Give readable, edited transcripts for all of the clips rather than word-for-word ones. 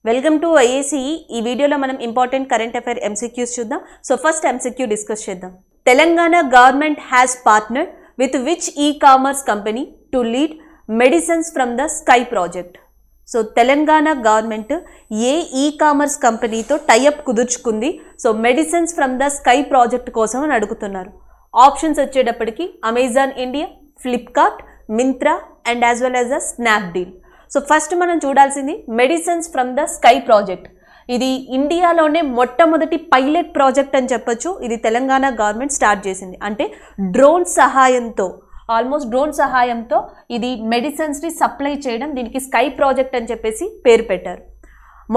Welcome to IAC. ఈ వీడియోలో మనం ఇంపార్టెంట్ కరెంట్ అఫైర్ ఎంసీక్యూస్ చూద్దాం. సో ఫస్ట్ ఎంసీక్యూ డిస్కస్ చేద్దాం. Telangana government has partnered with which e-commerce company to lead medicines from the sky project. So Telangana government ఏ e-commerce కంపెనీతో tie-up కుదుర్చుకుంది? So medicines from the sky project కోసం అని అడుగుతున్నారు. Options వచ్చేటప్పటికి Amazon India, Flipkart, Myntra and as well as the Snapdeal. So first మనం చూడాల్సింది medicines from the sky project. ఇది ఇండియాలోనే మొట్టమొదటి పైలట్ ప్రాజెక్ట్ అని చెప్పొచ్చు. ఇది తెలంగాణ గవర్నమెంట్ స్టార్ట్ చేసింది. అంటే డ్రోన్ సహాయంతో, ఆల్మోస్ట్ డ్రోన్ సహాయంతో ఇది మెడిసిన్స్ని సప్లై చేయడం, దీనికి స్కై ప్రాజెక్ట్ అని చెప్పేసి పేరు పెట్టారు.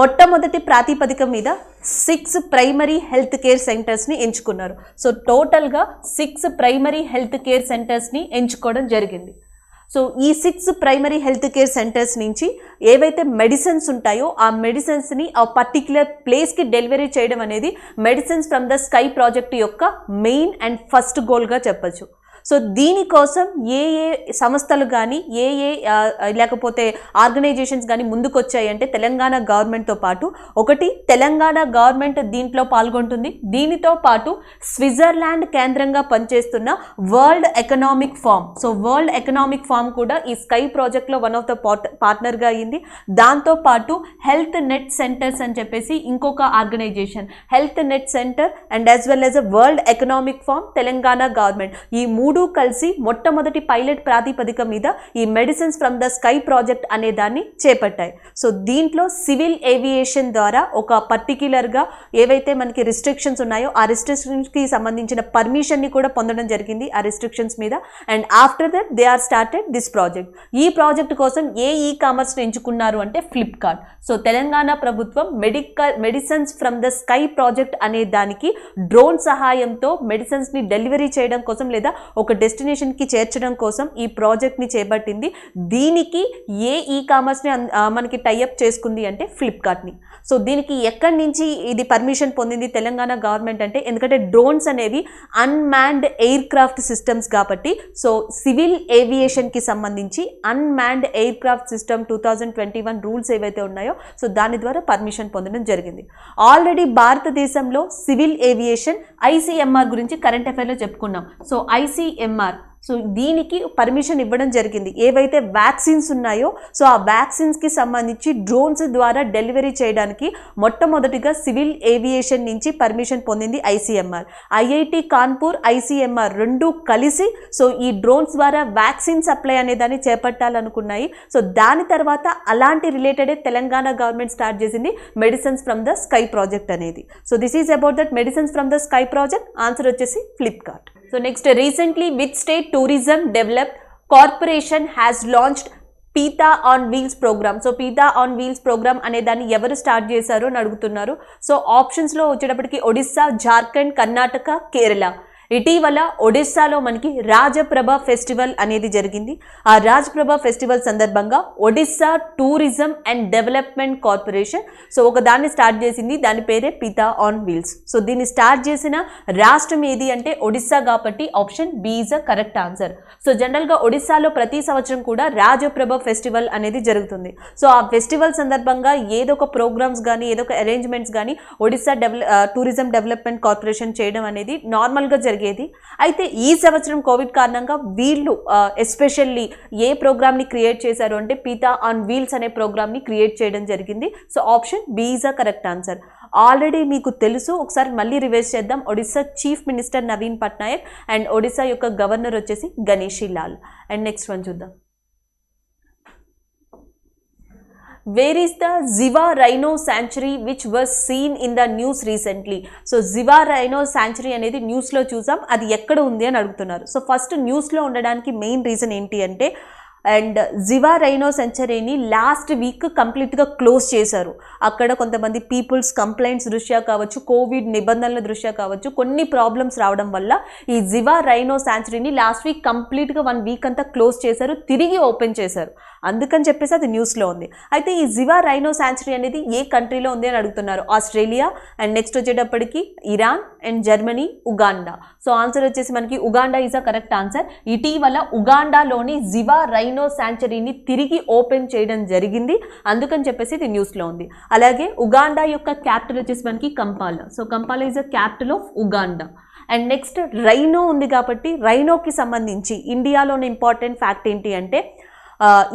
మొట్టమొదటి ప్రాతిపదిక మీద 6 ప్రైమరీ హెల్త్ కేర్ సెంటర్స్ని ఎంచుకున్నారు. సో టోటల్గా 6 ప్రైమరీ హెల్త్ కేర్ సెంటర్స్ని ఎంచుకోవడం జరిగింది. సో ఈ 6 ప్రైమరీ హెల్త్ కేర్ సెంటర్స్ నుంచి ఏవైతే మెడిసిన్స్ ఉంటాయో ఆ మెడిసిన్స్ని ఆ పర్టిక్యులర్ ప్లేస్కి డెలివరీ చేయడం అనేది medicines from the sky project యొక్క మెయిన్ అండ్ ఫస్ట్ గోల్గా చెప్పచ్చు. సో దీనికోసం ఏ సంస్థలు కానీ లేకపోతే ఆర్గనైజేషన్స్ కానీ ముందుకు వచ్చాయి అంటే తెలంగాణ గవర్నమెంట్తో పాటు ఒకటి తెలంగాణ గవర్నమెంట్ దీంట్లో పాల్గొంటుంది. దీనితో పాటు స్విట్జర్లాండ్ కేంద్రంగా పనిచేస్తున్న world economic forum, so world economic forum కూడా ఈ స్కై ప్రాజెక్ట్లో వన్ ఆఫ్ ద పార్ట్నర్గా అయ్యింది. దాంతోపాటు హెల్త్ నెట్ సెంటర్స్ అని చెప్పేసి ఇంకొక organisation, health net centre and as well as world economic forum, Telangana government, ఈ మూడు కలిసి మొట్టమొదటి పైలట్ ప్రాతిపదిక మీద ఈ medicines from the sky project అనే దాన్ని చేపట్టాయి. సో దీంట్లో సివిల్ ఏవియేషన్ ద్వారా ఒక పర్టిక్యులర్గా ఏవైతే మనకి రిస్ట్రిక్షన్స్ ఉన్నాయో ఆ రిస్ట్రిక్షన్స్కి సంబంధించిన పర్మిషన్ని కూడా పొందడం జరిగింది ఆ రిస్ట్రిక్షన్స్ మీద. And after that they are started this project. ఈ ప్రాజెక్ట్ కోసం ఏ ఈ-కామర్స్ని ఎంచుకున్నారు అంటే ఫ్లిప్కార్ట్. సో తెలంగాణ ప్రభుత్వం medicines from the sky project అనే దానికి డ్రోన్ సహాయంతో మెడిసిన్స్ని డెలివరీ చేయడం కోసం లేదా ఒక డెస్టినేషన్కి చేర్చడం కోసం ఈ ప్రాజెక్ట్ని చేపట్టింది. దీనికి ఏ ఈ-కామర్స్ని మనకి టైఅప్ చేసుకుంది అంటే ఫ్లిప్కార్ట్ని. సో దీనికి ఎక్కడి నుంచి ఇది పర్మిషన్ పొందింది తెలంగాణ గవర్నమెంట్ అంటే, ఎందుకంటే డ్రోన్స్ అనేవి అన్మాన్డ్ ఎయిర్ క్రాఫ్ట్ సిస్టమ్స్ కాబట్టి, సో సివిల్ ఏవియేషన్కి సంబంధించి unmanned air craft system 2021 rules ఏవైతే ఉన్నాయో సో దాని ద్వారా పర్మిషన్ పొందడం జరిగింది. ఆల్రెడీ భారతదేశంలో సివిల్ ఏవియేషన్ ICMR గురించి కరెంట్ అఫైర్లో చెప్పుకున్నాం. సో ICMR, సో దీనికి పర్మిషన్ ఇవ్వడం జరిగింది. ఏవైతే వ్యాక్సిన్స్ ఉన్నాయో సో ఆ వ్యాక్సిన్స్కి సంబంధించి డ్రోన్స్ ద్వారా డెలివరీ చేయడానికి మొట్టమొదటిగా సివిల్ ఏవియేషన్ నుంచి పర్మిషన్ పొందింది ICMR. IIT కాన్పూర్, ICMR రెండు కలిసి సో ఈ డ్రోన్స్ ద్వారా వ్యాక్సిన్ సప్లై అనే దాన్ని చేపట్టాలనుకున్నాయి. సో దాని తర్వాత అలాంటి రిలేటెడే తెలంగాణ గవర్నమెంట్ స్టార్ట్ చేసింది medicines from the sky project అనేది. So this is about that medicines from the sky project. Answer వచ్చేసి Flipkart. So next, recently which state tourism developed corporation has launched Pitha on wheels programme. So Pitha on wheels programme అనే దాన్ని ఎవరు start చేశారో అని అడుగుతున్నారు. So ఆప్షన్స్లో వచ్చేటప్పటికి ఒడిస్సా, జార్ఖండ్, కర్ణాటక, కేరళ. ఇటీవల ఒడిస్సాలో మనకి రాజప్రభ ఫెస్టివల్ అనేది జరిగింది. ఆ రాజప్రభ ఫెస్టివల్ సందర్భంగా Odisha tourism and development corporation so ఒక దాన్ని స్టార్ట్ చేసింది. దాని పేరే పీతా ఆన్ వీల్స్. సో దీన్ని స్టార్ట్ చేసిన రాష్ట్రం ఏది అంటే ఒడిస్సా కాబట్టి option B is a correct answer. So జనరల్గా ఒడిస్సాలో ప్రతి సంవత్సరం కూడా రాజప్రభ ఫెస్టివల్ అనేది జరుగుతుంది. సో ఆ ఫెస్టివల్ సందర్భంగా ఏదో ఒక ప్రోగ్రామ్స్ కానీ ఏదో ఒక అరేంజ్మెంట్స్ కానీ ఒడిస్సా టూరిజం డెవలప్మెంట్ కార్పొరేషన్ చేయడం అనేది నార్మల్గా జరిగేది. అయితే ఈ సంవత్సరం కోవిడ్ కారణంగా వీళ్ళు ఎస్పెషల్లీ ఏ ప్రోగ్రామ్ని క్రియేట్ చేశారు అంటే పీతా ఆన్ వీల్స్ అనే ప్రోగ్రామ్ని క్రియేట్ చేయడం జరిగింది. So option B is a correct answer. Already మీకు తెలుసు, ఒకసారి మళ్ళీ రివైజ్ చేద్దాం. Odisha chief minister Naveen Patnaik and Odisha యొక్క గవర్నర్ వచ్చేసి Ganeshi Lal. And next one చూద్దాం. Where is the Ziva Rhino Sanctuary which was seen in the news recently? So జివా రైనో శాంచురీ అనేది న్యూస్లో చూసాం, అది ఎక్కడ ఉంది అని అడుగుతున్నారు. సో ఫస్ట్ న్యూస్లో ఉండడానికి మెయిన్ రీజన్ ఏంటి అంటే and Ziva rhino సెంచరీని last week కంప్లీట్గా క్లోజ్ చేశారు. అక్కడ కొంతమంది పీపుల్స్ కంప్లైంట్స్ దృష్ట్యా కావచ్చు, కోవిడ్ నిబంధనల దృష్ట్యా కావచ్చు, కొన్ని ప్రాబ్లమ్స్ రావడం వల్ల ఈ జివా రైనో శాంచురీని లాస్ట్ వీక్ కంప్లీట్గా 1 వీక్ అంతా క్లోజ్ చేశారు, తిరిగి ఓపెన్ చేశారు. అందుకని చెప్పేసి అది న్యూస్లో ఉంది. అయితే ఈ జివా రైనో శాంచురీ అనేది ఏ కంట్రీలో ఉంది అని అడుగుతున్నారు. ఆస్ట్రేలియా అండ్ నెక్స్ట్ వచ్చేటప్పటికి Iran and Germany, Uganda. So answer వచ్చేసి మనకి Uganda is a correct answer. ఇటీవల ఉగాండాలోని జివా రైనో రైనో శాంచురీని తిరిగి ఓపెన్ చేయడం జరిగింది, అందుకని చెప్పేసి ఇది న్యూస్లో ఉంది. అలాగే ఉగాండా యొక్క క్యాపిటల్ వచ్చేసి మనకి కంపాలా. So కంపాలా is the capital of Uganda. And next rhino ఉంది కాబట్టి రైనోకి సంబంధించి ఇండియాలోని ఇంపార్టెంట్ ఫ్యాక్ట్ ఏంటి అంటే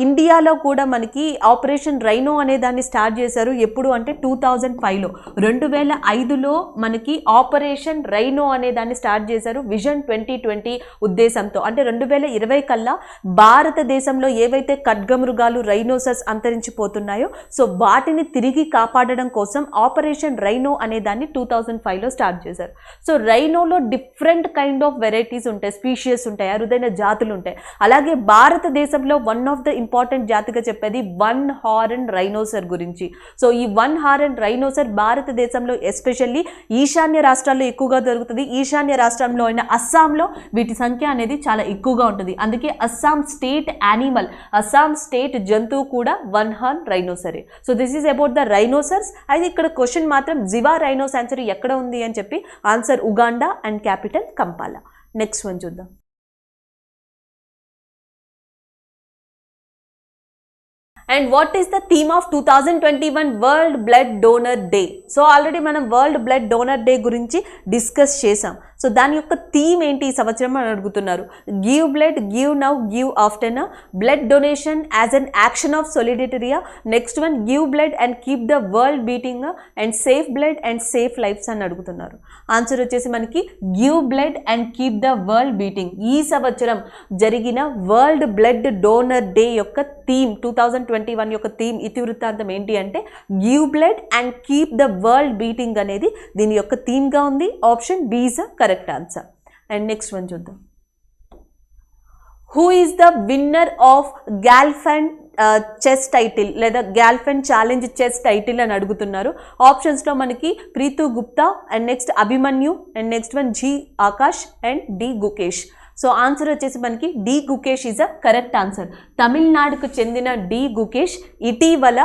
ఇండియాలో కూడా మనకి ఆపరేషన్ రైనో అనే దాన్ని స్టార్ట్ చేశారు. ఎప్పుడు అంటే 2005లో 2005లో మనకి ఆపరేషన్ రైనో అనే దాన్ని స్టార్ట్ చేశారు విజన్ 2020 ఉద్దేశంతో. అంటే 2020 కల్లా భారతదేశంలో ఏవైతే ఖడ్గమృగాలు రైనోసర్స్ అంతరించిపోతున్నాయో సో వాటిని తిరిగి కాపాడడం కోసం ఆపరేషన్ రైనో అనే దాన్ని 2005లో స్టార్ట్ చేశారు. సో రైనోలో డిఫరెంట్ కైండ్ ఆఫ్ వెరైటీస్ ఉంటాయి, స్పీషియస్ ఉంటాయి, అరుదైన జాతులు ఉంటాయి. అలాగే భారతదేశంలో వన్ ఆఫ్ ద ఇంపార్టెంట్ జాతిగా చెప్పేది వన్ హార్న్ రైనోసర్ గురించి. సో ఈ వన్ హార్న్ రైనోసర్ భారతదేశంలో ఎస్పెషల్లీ ఈశాన్య రాష్ట్రాల్లో ఎక్కువగా దొరుకుతుంది. ఈశాన్య రాష్ట్రంలో అయిన అస్సాంలో వీటి సంఖ్య అనేది చాలా ఎక్కువగా ఉంటుంది. అందుకే Assam state animal, Assam state జంతువు కూడా వన్ హార్న్ రైనోసరే. So this is about the rhinoceros. అయితే ఇక్కడ క్వశ్చన్ మాత్రం జివా రైనో శాంచురీ ఎక్కడ ఉంది అని చెప్పి answer Uganda and capital కంపాలా. Next one చూద్దాం. And what is the theme of 2021 World Blood Donor Day? So already మనం వరల్డ్ బ్లడ్ డోనర్ డే గురించి డిస్కస్ చేసాం. సో దాని యొక్క థీమ్ ఏంటి ఈ సంవత్సరం అని అడుగుతున్నారు. Give blood, give now, give after, blood donation as an action of solidarity. Next one give blood and keep the world beating and safe blood and safe lives అని అడుగుతున్నారు. ఆన్సర్ వచ్చేసి మనకి give blood and keep the world beating. ఈ సంవత్సరం జరిగిన world blood donor day యొక్క theme 2021 యొక్క theme ఇతివృత్తాంతం ఏంటి అంటే give blood and keep the world beating అనేది దీని యొక్క థీమ్గా ఉంది. Option B is a correct answer. And next one చూద్దాం. Who is the winner of Gelfand chess title లేదా గాల్ఫన్ ఛాలెంజ్ చెస్ టైటిల్ అని అడుగుతున్నారు. ఆప్షన్స్లో మనకి Prithu Gupta and next Abhimanyu and next one G Akash and D Gukesh. So answer వచ్చేసి మనకి D Gukesh is a correct answer. తమిళనాడుకు చెందిన డి గుకేష్ ఇటీవల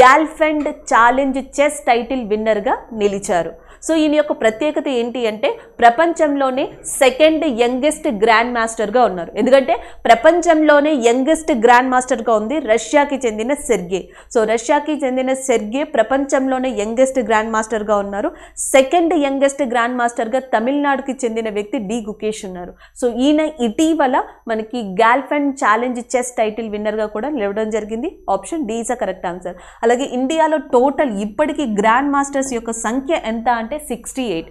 గాల్ఫన్ ఛాలెంజ్ చెస్ టైటిల్ విన్నర్గా నిలిచారు. సో ఈయన యొక్క ప్రత్యేకత ఏంటి అంటే ప్రపంచంలోనే సెకండ్ యంగెస్ట్ గ్రాండ్ మాస్టర్గా ఉన్నారు. ఎందుకంటే ప్రపంచంలోనే యంగెస్ట్ గ్రాండ్ మాస్టర్గా ఉంది రష్యాకి చెందిన సెర్గే. సో రష్యాకి చెందిన సెర్గే ప్రపంచంలోనే యంగెస్ట్ గ్రాండ్ మాస్టర్గా ఉన్నారు. సెకండ్ యంగెస్ట్ గ్రాండ్ మాస్టర్గా తమిళనాడుకి చెందిన వ్యక్తి డి గుకేష్ ఉన్నారు. సో ఈయన ఇటీవల మనకి గాల్ఫన్ ఛాలెంజ్ చెస్ టైటిల్ విన్నర్గా కూడా నిలవడం జరిగింది. Option D is a correct answer. అలాగే ఇండియాలో టోటల్ ఇప్పటికీ గ్రాండ్ మాస్టర్స్ యొక్క సంఖ్య ఎంత అంటే 68.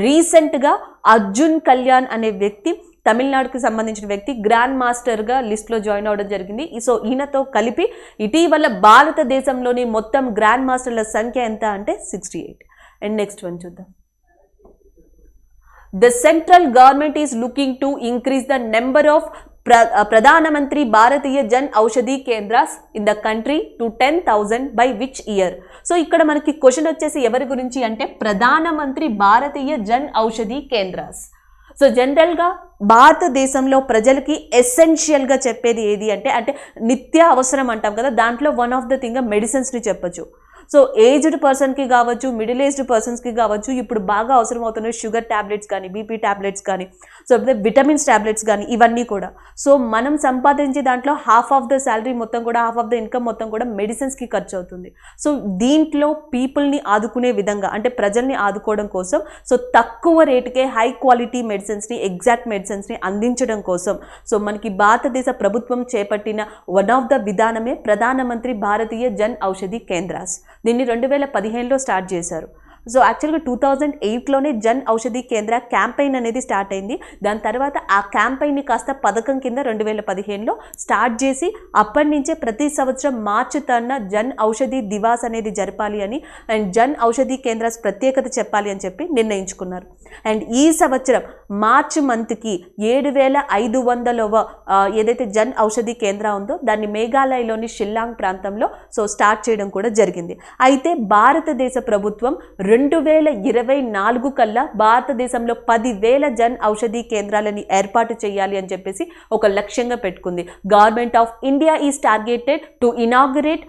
రీసెంట్గా అర్జున్ కళ్యాణ్ అనే వ్యక్తి తమిళనాడుకు సంబంధించిన వ్యక్తి గ్రాండ్ మాస్టర్గా లిస్ట్లో జాయిన్ అవ్వడం జరిగింది. సో ఈయనతో కలిపి ఇటీవల భారతదేశంలోని మొత్తం గ్రాండ్ మాస్టర్ల సంఖ్య ఎంత అంటే 68. అండ్ నెక్స్ట్ వన్ చూద్దాం. The central government is looking to increase the number of Pradhan Mantri Bharatiya Jan Aushadhi Kendras in the country to 10,000 by which year. So ఇక్కడ మనకి క్వశ్చన్ వచ్చేసి ఎవరి గురించి అంటే ప్రధానమంత్రి భారతీయ జన్ ఔషధి కేంద్రాస్. సో జనరల్గా భారతదేశంలో ప్రజలకి ఎసెన్షియల్గా చెప్పేది ఏది అంటే నిత్య అవసరం అంటాం కదా, దాంట్లో వన్ ఆఫ్ ద థింగ్ మెడిసిన్స్ని చెప్పచ్చు. సో ఏజ్డ్ పర్సన్కి కావచ్చు, మిడిల్ ఏజ్డ్ పర్సన్స్కి కావచ్చు, ఇప్పుడు బాగా అవసరం అవుతున్నాయి షుగర్ ట్యాబ్లెట్స్ కానీ, బీపీ ట్యాబ్లెట్స్ కానీ, సో విటమిన్స్ ట్యాబ్లెట్స్ కానీ, ఇవన్నీ కూడా. సో మనం సంపాదించే దాంట్లో హాఫ్ ఆఫ్ ద శాలరీ మొత్తం కూడా, హాఫ్ ఆఫ్ ద ఇన్కమ్ మొత్తం కూడా మెడిసిన్స్కి ఖర్చు అవుతుంది. సో దీంట్లో పీపుల్ని ఆదుకునే విధంగా అంటే ప్రజల్ని ఆదుకోవడం కోసం సో తక్కువ రేటుకే హై క్వాలిటీ మెడిసిన్స్ని, ఎగ్జాక్ట్ మెడిసిన్స్ని అందించడం కోసం సో మనకి భారతదేశ ప్రభుత్వం చేపట్టిన వన్ ఆఫ్ ద విధానమే ప్రధానమంత్రి భారతీయ జన్ ఔషధి కేంద్రాస్. దీన్ని 2015లో స్టార్ట్ చేశారు. సో యాక్చువల్గా 2008లోనే జన్ ఔషధి కేంద్ర క్యాంపెయిన్ అనేది స్టార్ట్ అయింది. దాని తర్వాత ఆ క్యాంపెయిన్ని కాస్త పథకం కింద 2015లో స్టార్ట్ చేసి అప్పటి నుంచే ప్రతి సంవత్సరం మార్చి తన జన్ ఔషధి దివాస్ అనేది జరపాలి అని అండ్ జన్ ఔషధి కేంద్రాస్ ప్రత్యేకత చెప్పాలి అని చెప్పి నిర్ణయించుకున్నారు. అండ్ ఈ సంవత్సరం మార్చి మంత్కి 7,500వ ఏదైతే జన్ ఔషధి కేంద్ర ఉందో దాన్ని మేఘాలయలోని షిల్లాంగ్ ప్రాంతంలో సో స్టార్ట్ చేయడం కూడా జరిగింది. అయితే భారతదేశ ప్రభుత్వం 2024 కల్లా భారతదేశంలో 10,000 జన్ ఔషధి కేంద్రాలని ఏర్పాటు చేయాలి అని చెప్పేసి ఒక లక్ష్యంగా పెట్టుకుంది. Government of India is targeted to inaugurate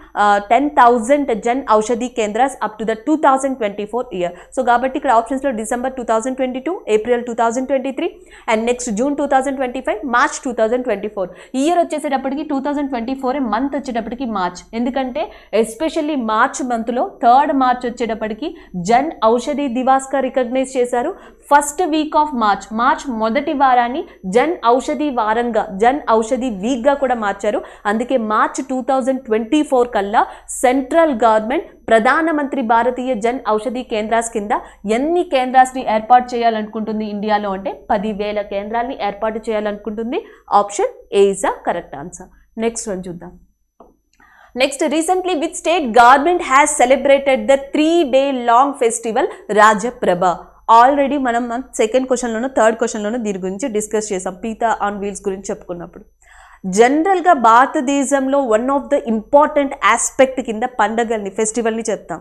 10,000 Jan Aushadhi కేంద్రాస్ up to the 2024 year. So కాబట్టి ఇక్కడ ఆప్షన్స్లో December 2022, April 2023 and next June 2025, March 2024. ఈ ఇయర్ వచ్చేసేటప్పటికి 2024 మంత్ వచ్చేటప్పటికి మార్చ్, ఎందుకంటే ఎస్పెషల్లీ మార్చ్ మంత్లో 3rd మార్చ్ వచ్చేటప్పటికి జన్ ఔషధి దివాస్గా రికగ్నైజ్ చేశారు. ఫస్ట్ వీక్ ఆఫ్ మార్చ్ మొదటి వారాన్ని జన్ ఔషధి వారంగా, జన్ ఔషధి వీక్గా కూడా మార్చారు. అందుకే మార్చ్ 2024 కల్లా సెంట్రల్ గవర్నమెంట్ ప్రధానమంత్రి భారతీయ జన్ ఔషధి కేంద్రాస్ కింద ఎన్ని కేంద్రాస్ని ఏర్పాటు చేయాలనుకుంటుంది ఇండియాలో అంటే 10,000 కేంద్రాలని ఏర్పాటు చేయాలనుకుంటుంది. Option A is a correct answer. Next one చూద్దాం. Next, recently which state government has celebrated the 3-day long festival Rajaprabha. Already మనం సెకండ్ క్వశ్చన్లోనూ థర్డ్ క్వశ్చన్లోనూ దీని గురించి డిస్కస్ చేసాం, పీతా ఆన్ వీల్స్ గురించి చెప్పుకున్నప్పుడు. జనరల్గా భారతదేశంలో one of the important aspect కింద పండగల్ని, ఫెస్టివల్ని చెప్తాం.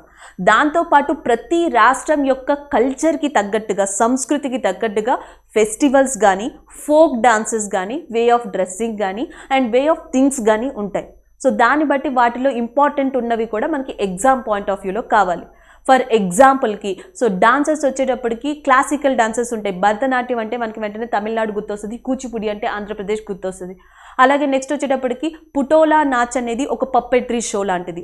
దాంతోపాటు ప్రతి రాష్ట్రం యొక్క కల్చర్కి తగ్గట్టుగా, సంస్కృతికి తగ్గట్టుగా ఫెస్టివల్స్ కానీ, ఫోక్ డాన్సెస్ కానీ, వే ఆఫ్ డ్రెస్సింగ్ కానీ అండ్ వే ఆఫ్ థింగ్స్ కానీ ఉంటాయి. సో దాన్ని బట్టి వాటిలో ఇంపార్టెంట్ ఉన్నవి కూడా మనకి ఎగ్జామ్ పాయింట్ ఆఫ్ వ్యూలో కావాలి. ఫర్ ఎగ్జాంపుల్కి సో డాన్సెస్ వచ్చేటప్పటికి క్లాసికల్ డాన్సెస్ ఉంటాయి. భరతనాట్యం అంటే మనకి వెంటనే తమిళనాడు గుర్తొస్తుంది, కూచిపూడి అంటే ఆంధ్రప్రదేశ్ గుర్తొస్తుంది. అలాగే నెక్స్ట్ వచ్చేటప్పటికి పుటోలా నాచ్ అనేది ఒక పప్పెట్రీ షో లాంటిది,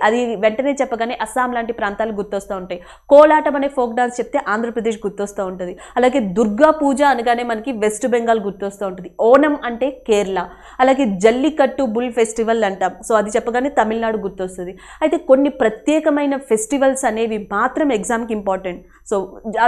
అది వెంటనే చెప్పగానే అస్సాం లాంటి ప్రాంతాలు గుర్తొస్తూ ఉంటాయి. కోలాటం అనే ఫోక్ డాన్స్ చెప్తే ఆంధ్రప్రదేశ్ గుర్తొస్తూ ఉంటుంది. అలాగే దుర్గా పూజ అనగానే మనకి వెస్ట్ బెంగాల్ గుర్తొస్తూ ఉంటుంది. ఓణం అంటే కేరళ. అలాగే జల్లికట్టు బుల్ ఫెస్టివల్ అంటాం, సో అది చెప్పగానే తమిళనాడు గుర్తొస్తుంది. అయితే కొన్ని ప్రత్యేకమైన ఫెస్టివల్స్ అనేవి మాత్రం ఎగ్జామ్కి important. So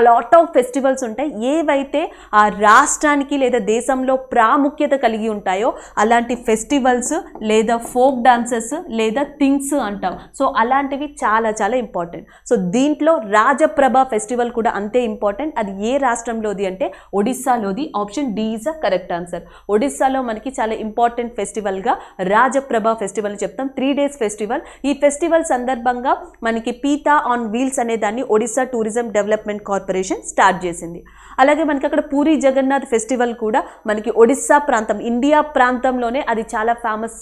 lot of festivals ఉంటాయి, ఏవైతే ఆ రాష్ట్రానికి లేదా దేశంలో ప్రాముఖ్యత కలిగి ఉంటాయో అలాంటి ఫెస్టివల్స్ లేదా ఫోక్ డాన్సెస్ లేదా థింగ్స్ అంటాం. సో అలాంటివి చాలా చాలా ఇంపార్టెంట్. సో దీంట్లో రాజప్రభ ఫెస్టివల్ కూడా అంతే ఇంపార్టెంట్. అది ఏ రాష్ట్రంలోది అంటే ఒడిస్సాలోది. Option D is a correct answer. ఒడిస్సాలో మనకి చాలా ఇంపార్టెంట్ ఫెస్టివల్గా రాజప్రభ ఫెస్టివల్ చెప్తాం. 3 days ఫెస్టివల్. ఈ ఫెస్టివల్ సందర్భంగా మనకి పీతా ఆన్ వీల్స్ అనే దాన్ని Odisha tourism development corporation start చేసింది. అలాగే మనకి అక్కడ పూరి జగన్నాథ్ ఫెస్టివల్ కూడా మనకి ఒడిస్సా ప్రాంతం, ఇండియా ప్రాంతంలోనే అది చాలా ఫేమస్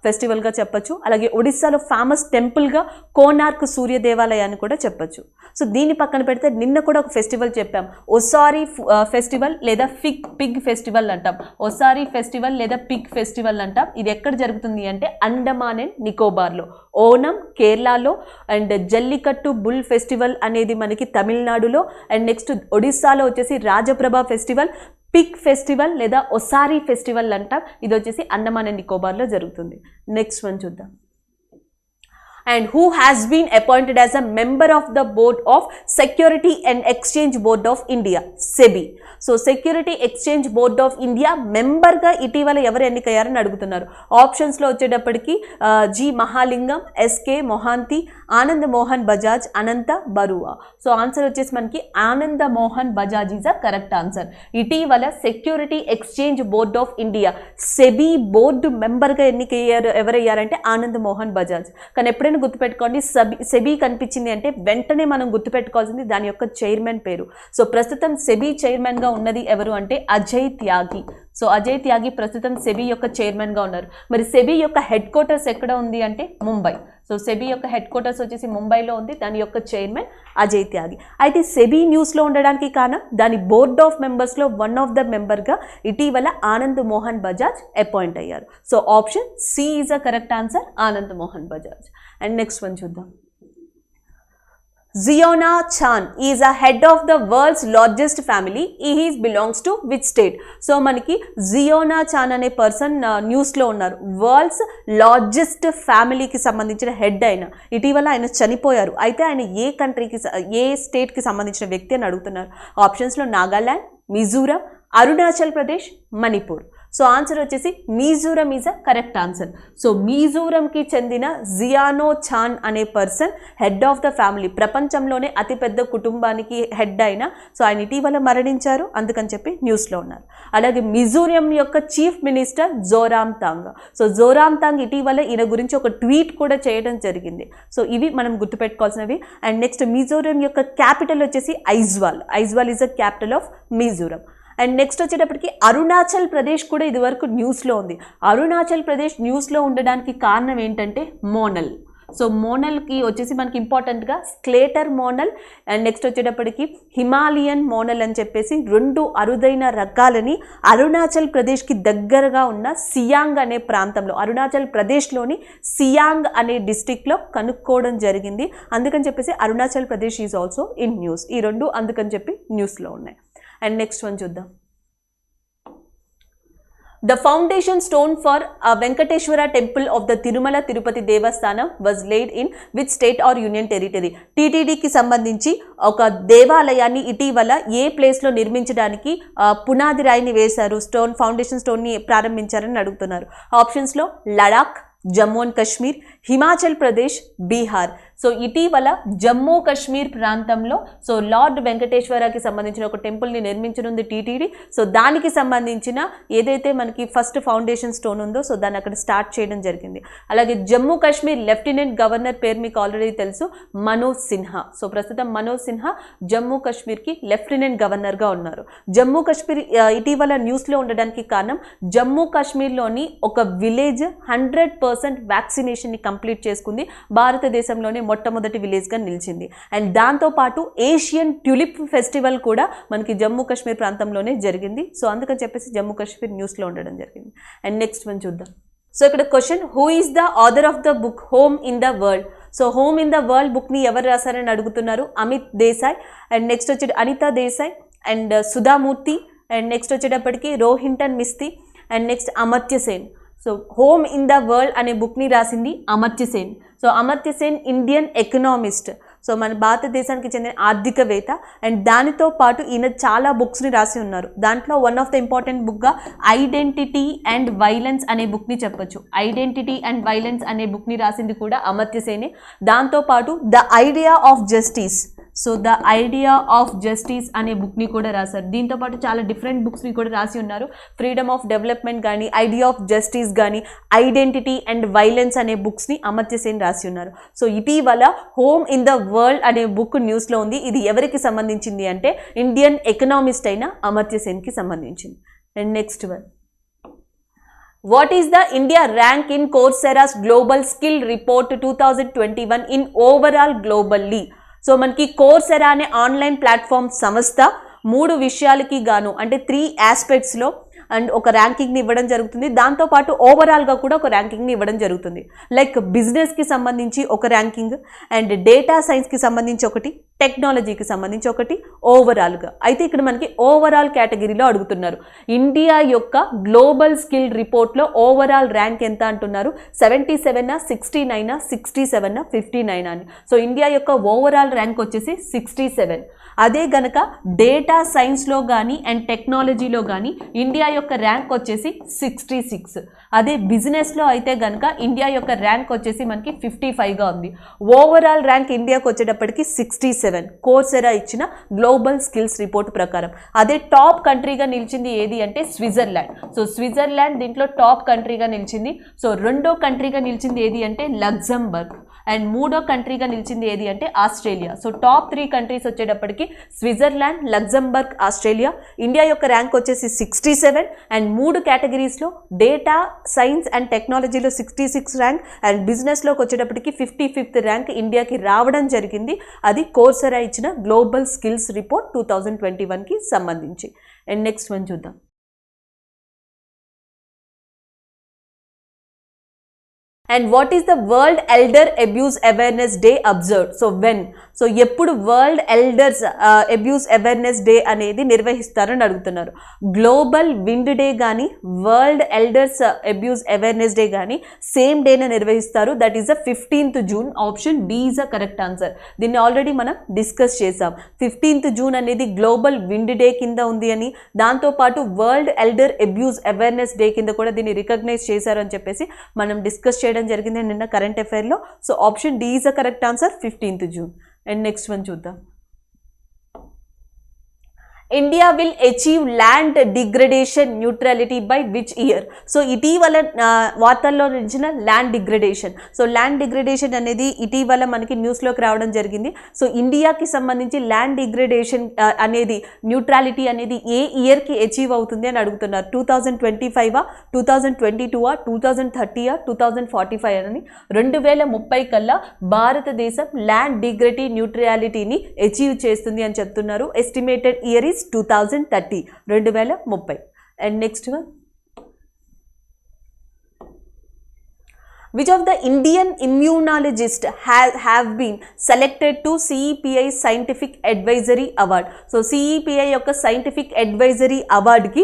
ఫెస్టివల్గా చెప్పచ్చు. అలాగే ఒడిస్సాలో ఫేమస్ టెంపుల్గా కోనార్క్ సూర్య దేవాలయాన్ని కూడా చెప్పచ్చు. సో దీన్ని పక్కన పెడితే నిన్న కూడా ఒక ఫెస్టివల్ చెప్పాం, ఒసారి ఫెస్టివల్ లేదా పిగ్ ఫెస్టివల్ అంటాం. ఒసారి ఫెస్టివల్ లేదా పిగ్ ఫెస్టివల్ అంటాం. ఇది ఎక్కడ జరుగుతుంది అంటే అండమాన్ అండ్ నికోబార్లో. ఓనం కేరళలో అండ్ జల్లికట్టు బుల్ ఫెస్టివల్ అనేది మనకి తమిళనాడులో అండ్ నెక్స్ట్ ఒడిస్సాలో వచ్చేసి రాజప్రభ ఫెస్టివల్, పిగ్ ఫెస్టివల్ లేదా ఒసారి ఫెస్టివల్ అంటాం. ఇది వచ్చేసి అండమాన్ అండ్ నికోబార్లో జరుగుతుంది. నెక్స్ట్ వన్ చూద్దాం. And who has been appointed as a member of the board of Security and Exchange Board of India, SEBI. So security exchange board of India మెంబర్గా ఇటీవల ఎవరు ఎన్నికయ్యారని అడుగుతున్నారు. ఆప్షన్స్లో వచ్చేటప్పటికి G Mahalingam, S K Mohanty, Anand Mohan Bajaj, Ananta Barua. So answer వచ్చేసి మనకి Ananda Mohan Bajaj is a correct answer. ఇటీవల security exchange board of India SEBI board మెంబర్గా ఎన్నికయ్యారు ఎవరయ్యారంటే ఆనంద్ మోహన్ బజాజ్. కానీ ఎప్పుడైనా గుర్తుపెట్టుకోండి, సెబీ కనిపించింది అంటే వెంటనే మనం గుర్తుపెట్టుకోవాల్సింది దాని యొక్క చైర్మన్ పేరు. సో ప్రస్తుతం సెబీ చైర్మన్గా ఉన్నది ఎవరు అంటే అజయ్ త్యాగి. సో అజయ్ త్యాగి ప్రస్తుతం సెబీ యొక్క చైర్మన్గా ఉన్నారు. మరి సెబీ యొక్క హెడ్ క్వార్టర్స్ ఎక్కడ ఉంది అంటే ముంబై. సో సెబీ యొక్క హెడ్ క్వార్టర్స్ వచ్చేసి ముంబైలో ఉంది. దాని యొక్క చైర్మన్ అజయ్ త్యాగి. అయితే సెబీ న్యూస్లో ఉండడానికి కారణం దాని బోర్డ్ ఆఫ్ మెంబర్స్లో వన్ ఆఫ్ ద మెంబర్గా ఇటీవల ఆనంద్ మోహన్ బజాజ్ అపాయింట్ అయ్యారు. So option C is a correct answer, Anand Mohan Bajaj. And next one చూద్దాం. Ziona Chan is a head of the world's largest family. He belongs to which state? So మనకి జియోనా చాన్ అనే person న్యూస్లో ఉన్నారు. World's largest ఫ్యామిలీకి సంబంధించిన హెడ్ అయిన ఇటీవల ఆయన చనిపోయారు. అయితే ఆయన ఏ కంట్రీకి, ఏ స్టేట్కి సంబంధించిన వ్యక్తి అని అడుగుతున్నారు. ఆప్షన్స్లో నాగాల్యాండ్, మిజోరం, అరుణాచల్ ప్రదేశ్, మణిపూర్. సో ఆన్సర్ వచ్చేసి Mizoram is a correct answer. So మిజోరంకి చెందిన జియానో చాన్ అనే person head of the family, ప్రపంచంలోనే అతిపెద్ద కుటుంబానికి హెడ్ అయిన, సో ఆయన ఇటీవల మరణించారు, అందుకని చెప్పి న్యూస్లో ఉన్నారు. అలాగే మిజోరం యొక్క చీఫ్ మినిస్టర్ జోరామ్తాంగ్. సో జోరామ్తాంగ్ ఇటీవల ఈయన గురించి ఒక ట్వీట్ కూడా చేయడం జరిగింది. సో ఇవి మనం గుర్తుపెట్టుకోవాల్సినవి. అండ్ నెక్స్ట్ మిజోరం యొక్క క్యాపిటల్ వచ్చేసి Aizawl. Aizawl is the capital of Mizoram. And next వచ్చేటప్పటికి అరుణాచల్ ప్రదేశ్ కూడా ఇదివరకు న్యూస్లో ఉంది. అరుణాచల్ ప్రదేశ్ న్యూస్లో ఉండడానికి కారణం ఏంటంటే మోనల్. సో మోనల్కి వచ్చేసి మనకి ఇంపార్టెంట్గా స్క్లేటర్ మోనల్ అండ్ నెక్స్ట్ వచ్చేటప్పటికి హిమాలయన్ మోనల్ అని చెప్పేసి 2 అరుదైన రకాలని అరుణాచల్ ప్రదేశ్కి దగ్గరగా ఉన్న సియాంగ్ అనే ప్రాంతంలో, అరుణాచల్ ప్రదేశ్లోని సియాంగ్ అనే డిస్టిక్లో కనుక్కోవడం జరిగింది. అందుకని చెప్పేసి Arunachal Pradesh is also in news. ఈ 2 అందుకని చెప్పి న్యూస్లో ఉన్నాయి. అండ్ నెక్స్ట్ వన్ చూద్దాం. The foundation stone for a Venkateshwara temple of the Tirumala Tirupati Devasthanam was laid in which state or union territory? టీటీడీకి సంబంధించి ఒక దేవాలయాన్ని ఇటీవల ఏ ప్లేస్లో నిర్మించడానికి పునాది రాయిని వేశారు, ఫౌండేషన్ స్టోన్ని ప్రారంభించారని అడుగుతున్నారు. ఆప్షన్స్లో లడాక్, జమ్మూ అండ్ కాశ్మీర్, హిమాచల్ ప్రదేశ్, బీహార్. సో ఇటీవల జమ్మూ కాశ్మీర్ ప్రాంతంలో సో లార్డ్ వెంకటేశ్వరకి సంబంధించిన ఒక టెంపుల్ని నిర్మించనుంది టీటీడీ. సో దానికి సంబంధించిన ఏదైతే మనకి ఫస్ట్ ఫౌండేషన్ స్టోన్ ఉందో సో దాన్ని అక్కడ స్టార్ట్ చేయడం జరిగింది. అలాగే జమ్మూ కాశ్మీర్ లెఫ్టినెంట్ గవర్నర్ పేరు మీకు ఆల్రెడీ తెలుసు, మనోజ్ సిన్హా. సో ప్రస్తుతం మనోజ్ సిన్హా జమ్మూ కాశ్మీర్కి లెఫ్టినెంట్ గవర్నర్గా ఉన్నారు. జమ్మూ కాశ్మీర్ ఇటీవల న్యూస్లో ఉండడానికి కారణం జమ్మూ కాశ్మీర్లోని ఒక విలేజ్ 100% వ్యాక్సినేషన్ని కంప్లీట్ చేసుకుంది. భారతదేశంలోనే మొట్టమొదటి విలేజ్గా నిలిచింది. అండ్ దాంతోపాటు ఏషియన్ ట్యూలిప్ ఫెస్టివల్ కూడా మనకి జమ్మూ కాశ్మీర్ ప్రాంతంలోనే జరిగింది. సో అందుకని చెప్పేసి జమ్మూ కాశ్మీర్ న్యూస్లో ఉండడం జరిగింది. అండ్ నెక్స్ట్ వన్ చూద్దాం. సో ఇక్కడ question, who is the author of the book home in the world? So home in the world బుక్ని ఎవరు రాశారని అడుగుతున్నారు. అమిత్ దేశాయ్ అండ్ నెక్స్ట్ వచ్చి Anita Desai and Sudha Murthy and next వచ్చేటప్పటికి Rohinton Mistry and next Amartya Sen. So home in the world అనే బుక్ని రాసింది Amartya Sen. So Amartya Sen Indian economist. So మన భారతదేశానికి చెందిన ఆర్థికవేత్త. అండ్ దానితో పాటు ఈయన చాలా బుక్స్ని రాసి ఉన్నారు. దాంట్లో వన్ ఆఫ్ ద ఇంపార్టెంట్ బుక్గా ఐడెంటిటీ అండ్ వైలెన్స్ అనే బుక్ని చెప్పొచ్చు. ఐడెంటిటీ అండ్ వైలెన్స్ అనే బుక్ని రాసింది కూడా అమర్త్య సేనే. దాంతోపాటు the idea of justice, so the idea of justice అనే బుక్ని కూడా రాశారు. దీంతోపాటు చాలా డిఫరెంట్ బుక్స్ని కూడా రాసి ఉన్నారు. ఫ్రీడమ్ ఆఫ్ డెవలప్మెంట్ కానీ, ఐడియా ఆఫ్ జస్టిస్ కానీ, ఐడెంటిటీ అండ్ వైలెన్స్ అనే బుక్స్ని అమర్త్య సేన్ రాసి ఉన్నారు. సో ఇటీవల హోమ్ ఇన్ ద వరల్డ్ అనే బుక్ న్యూస్లో ఉంది. ఇది ఎవరికి సంబంధించింది అంటే ఇండియన్ ఎకనామిస్ట్ అయిన అమర్త్య సేన్కి సంబంధించింది. And next one, what is the India rank in Coursera's global skill report 2021 in overall globally? So మనకి కోర్సెరా అనే ఆన్లైన్ ప్లాట్ఫామ్ సంస్థ 3 విషయాలకి గాను అంటే 3 ఆస్పెక్ట్స్లో అండ్ ఒక ర్యాంకింగ్ని ఇవ్వడం జరుగుతుంది. దాంతోపాటు ఓవరాల్గా కూడా ఒక ర్యాంకింగ్ని ఇవ్వడం జరుగుతుంది. లైక్ బిజినెస్కి సంబంధించి ఒక ర్యాంకింగ్ అండ్ డేటా సైన్స్కి సంబంధించి ఒకటి, టెక్నాలజీకి సంబంధించి ఒకటి, ఓవరాల్గా. అయితే ఇక్కడ మనకి ఓవరాల్ కేటగిరీలో అడుగుతున్నారు. ఇండియా యొక్క గ్లోబల్ స్కిల్ రిపోర్ట్లో ఓవరాల్ ర్యాంక్ ఎంత అంటున్నారు. 77, 69, 67, 59 అని. సో ఇండియా యొక్క ఓవరాల్ ర్యాంక్ వచ్చేసి 67. అదే గనక డేటా సైన్స్లో కానీ అండ్ టెక్నాలజీలో కానీ ఇండియా యొక్క ర్యాంక్ వచ్చేసి 66. అదే బిజినెస్లో అయితే గనక ఇండియా యొక్క ర్యాంక్ వచ్చేసి మనకి 55గా ఉంది. ఓవరాల్ ర్యాంక్ ఇండియాకి వచ్చేటప్పటికి 67 కోర్సెరా ఇచ్చిన గ్లోబల్ స్కిల్స్ రిపోర్ట్ ప్రకారం. అదే టాప్ కంట్రీగా నిలిచింది ఏది అంటే స్విట్జర్లాండ్. సో స్విట్జర్లాండ్ దీంట్లో టాప్ కంట్రీగా నిలిచింది. సో రెండో కంట్రీగా నిలిచింది ఏది అంటే లగ్జంబర్గ్ అండ్ మూడో కంట్రీగా నిలిచింది ఏది అంటే ఆస్ట్రేలియా. సో టాప్ 3 కంట్రీస్ వచ్చేటప్పటికి స్విట్జర్లాండ్, లగ్జంబర్గ్, ఆస్ట్రేలియా. ఇండియా యొక్క ర్యాంక్ వచ్చేసి 67 అండ్ 3 కేటగిరీస్లో డేటా సైన్స్ అండ్ టెక్నాలజీలో 66 ర్యాంక్ అండ్ బిజినెస్లోకి వచ్చేటప్పటికి 55th ర్యాంక్ ఇండియాకి రావడం జరిగింది. అది కోర్సెరా ఇచ్చిన గ్లోబల్ స్కిల్స్ రిపోర్ట్ 2021కి సంబంధించి. అండ్ నెక్స్ట్ వన్ చూద్దాం. And what is the world elder abuse awareness day observed? So when? So ఎప్పుడు world elders abuse awareness day అనేది నిర్వహిస్తారని అడుగుతున్నారు. గ్లోబల్ విండ్ డే కానీ world elders abuse awareness day కానీ same డేనే నిర్వహిస్తారు. That is the 15th June. Option D is a correct answer. దీన్ని already మనం డిస్కస్ చేసాం. 15th జూన్ అనేది గ్లోబల్ విండ్ డే కింద ఉంది అని, దాంతోపాటు world elder abuse awareness day కింద కూడా దీన్ని రికగ్నైజ్ చేశారు అని చెప్పేసి మనం డిస్కస్ చేయడం జరిగింది నిన్న కరెంట్ అఫైర్లో. So option D is a correct answer, 15th June. And next one చూద్దాం. India will achieve land degradation neutrality by which year? So ఇటీవల వార్తల్లో నిలిచిన land degradation. So land degradation అనేది ఇటీవల మనకి న్యూస్లోకి రావడం జరిగింది. సో ఇండియాకి సంబంధించి ల్యాండ్ డిగ్రేడేషన్ అనేది న్యూట్రాలిటీ అనేది ఏ ఇయర్కి అచీవ్ అవుతుంది అని అడుగుతున్నారు. 2025, 2022, 2030, 2045 అని. 2030 కల్లా భారతదేశం ల్యాండ్ డిగ్రేడీ న్యూట్రాలిటీని అచీవ్ చేస్తుంది అని చెప్తున్నారు. Estimated year is 2030, 2030. And next one. Which of the Indian immunologists have been selected to CEPI Scientific Advisory Award? So CEPI యొక్క సైంటిఫిక్ అడ్వైజరీ అవార్డుకి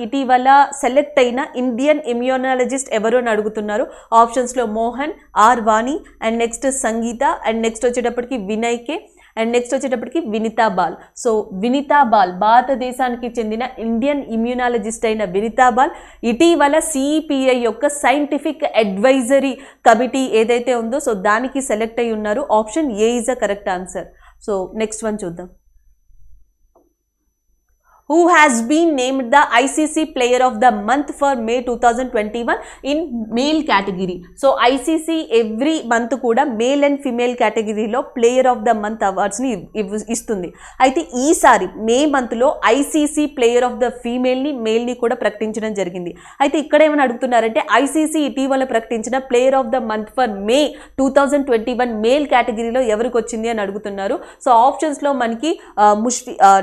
ఇటీవల సెలెక్ట్ అయిన ఇండియన్ ఇమ్యూనాలజిస్ట్ ఎవరు అని అడుగుతున్నారు. ఆప్షన్స్లో Mohan, or Vani, and next Sangeeta, and next వచ్చేటప్పటికి Vinay K, and next వచ్చేటప్పటికి వినితా బాల్. సో వినితా బాల్ భారతదేశానికి చెందిన ఇండియన్ ఇమ్యూనాలజిస్ట్ అయిన వినితా బాల్ ఇటీవల సిఈపిఐ యొక్క సైంటిఫిక్ అడ్వైజరీ కమిటీ ఏదైతే ఉందో సో దానికి సెలెక్ట్ అయి ఉన్నారు. Option A is a correct answer. So next one చూద్దాం. Who has been named the ICC Player of the Month for May 2021 in male category? So ICC every month కూడా male and female కేటగిరీలో player of the month అవార్డ్స్ని ఇస్తుంది. అయితే ఈసారి మే మంత్లో ICC player of the ఫీమేల్ని మేల్ని కూడా ప్రకటించడం జరిగింది. అయితే ఇక్కడ ఏమైనా అడుగుతున్నారంటే ఐసీసీ ఇటీవల ప్రకటించిన player of the month for May 2021 male కేటగిరీలో ఎవరికి వచ్చింది అని అడుగుతున్నారు. సో ఆప్షన్స్లో మనకి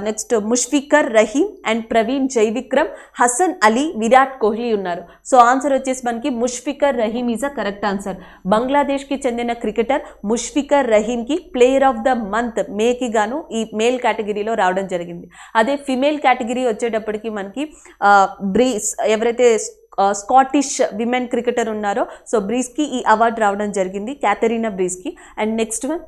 నెక్స్ట్ ముష్ఫికర్ రహీం అండ్ ప్రవీణ్ జైవిక్రమ్, హసన్ అలీ, విరాట్ కోహ్లీ ఉన్నారు. సో ఆన్సర్ వచ్చేసి మనకి Mushfiqur Rahim is a correct answer. బంగ్లాదేశ్కి చెందిన క్రికెటర్ ముష్ఫికర్ రహీంకి ప్లేయర్ ఆఫ్ ద మంత్ మేకి గాను ఈ మేల్ కేటగిరీలో రావడం జరిగింది. అదే ఫిమేల్ కేటగిరీ వచ్చేటప్పటికి మనకి బ్రీస్ ఎవరైతే స్కాటిష్ విమెన్ క్రికెటర్ ఉన్నారో సో బ్రీస్కి ఈ అవార్డు రావడం జరిగింది, క్యాథరీనా బ్రీస్కి. And next one.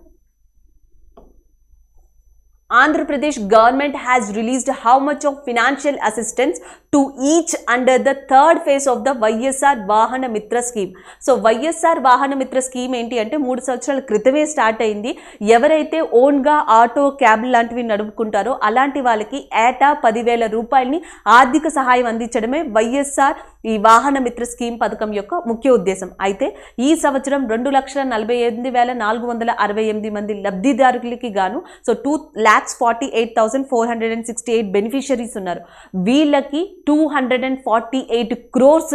Andhra Pradesh government has released how much of financial assistance to each under the third phase of the YSR Vahana Mitra scheme? So YSR Vahana Mitra scheme ఏంటి అంటే 3 సంవత్సరాల క్రితమే start అయింది. ఎవరైతే ఓన్గా auto cab లాంటివి నడుపుకుంటారో అలాంటి వాళ్ళకి ఏటా 10,000 రూపాయలని ఆర్థిక సహాయం అందించడమే వైఎస్ఆర్ ఈ వాహన మిత్ర స్కీమ్ పథకం యొక్క ముఖ్య ఉద్దేశం. అయితే ఈ సంవత్సరం 2,48,468 మంది లబ్ధిదారులకి గాను సో 2,48,468 బెనిఫిషరీస్ ఉన్నారు. వీళ్ళకి 248 crores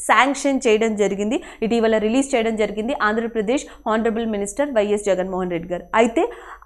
శాంక్షన్ చేయడం జరిగింది, ఇటీవల రిలీజ్ చేయడం జరిగింది Andhra Pradesh honourable minister YS Jaganmohan Reddy గారు. అయితే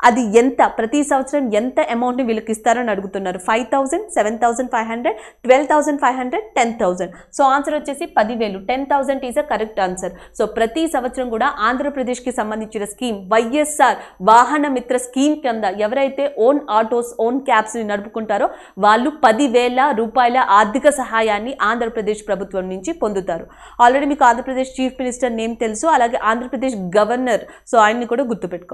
అది ఎంత ప్రతి సంవత్సరం ఎంత అమౌంట్ని వీళ్ళకి ఇస్తారని అడుగుతున్నారు. 5,000, 7,500, 12,500, 10,000. సో ఆన్సర్ వచ్చేసి 10,000. 10,000 is a correct answer. So ప్రతి సంవత్సరం కూడా ఆంధ్రప్రదేశ్కి సంబంధించిన స్కీమ్ వైఎస్ఆర్ వాహన మిత్ర స్కీమ్ కింద ఎవరైతే ఓన్ ఆటోస్ ఓన్ క్యాబ్స్ని నడుపుకుంటారో వాళ్ళు 10,000 రూపాయల ఆర్థిక సహాయాన్ని ఆంధ్రప్రదేశ్ ప్రభుత్వం నుంచి పొందుతారు. ఆల్రెడీ మీకు ఆంధ్రప్రదేశ్ చీఫ్ మినిస్టర్ నేమ్ తెలుసు, అలాగే ఆంధ్రప్రదేశ్ గవర్నర్ సో ఆయన్ని కూడా గుర్తుపెట్టుకోండి.